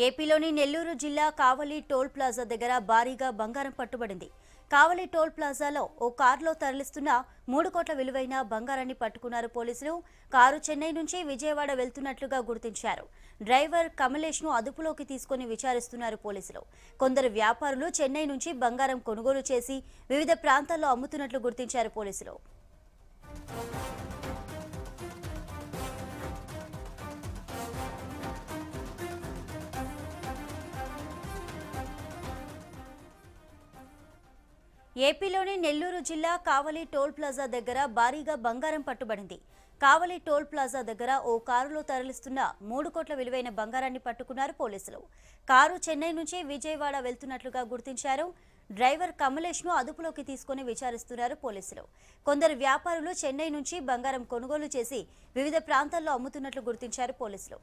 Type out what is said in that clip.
ఏపీలోని నెల్లూరు జిల్లా కావలి toll plaza దగ్గర భారీగా బంగారం పట్టుబడింది. కావలి టోల్ ప్లాజాలో ఓ కారులో తరలిస్తున్న 3 కోట్ల విలువైన బంగారాన్ని పట్టుకున్నారు పోలీసులు. కారు చెన్నై నుంచి విజయవాడ వెళ్తున్నట్లుగా గుర్తించారు. డ్రైవర్ కమలేష్ ను అదుపులోకి తీసుకుని విచారిస్తున్నారు పోలీసులు. కొందరు వ్యాపారులు చెన్నై నుంచి బంగారం కొనుగోలు చేసి వివిధ ప్రాంతాల్లో అమ్ముతున్నట్లు గుర్తించారు పోలీసులు. ఏపీలోని నెల్లూరు జిల్లా కావలి టోల్ ప్లాజా దగ్గర భారీగా బంగారం పట్టుబడింది. కావలి టోల్ ప్లాజా దగ్గర ఓ కారులో తరలిస్తున్న 3 కోట్ల విలువైన బంగారాన్ని పట్టుకున్నారు పోలీసులు. కారు చెన్నై నుంచి విజయవాడ వెళ్తున్నట్లుగా గుర్తించారు. డ్రైవర్ కమలేష్ ను అదుపులోకి తీసుకుని విచారిస్తున్నారు పోలీసులు. కొందరు వ్యాపారులు చెన్నై నుంచి బంగారం కొనుగోలు చేసి వివిధ ప్రాంతాల్లో అమ్ముతున్నట్లు గుర్తించారు పోలీసులు.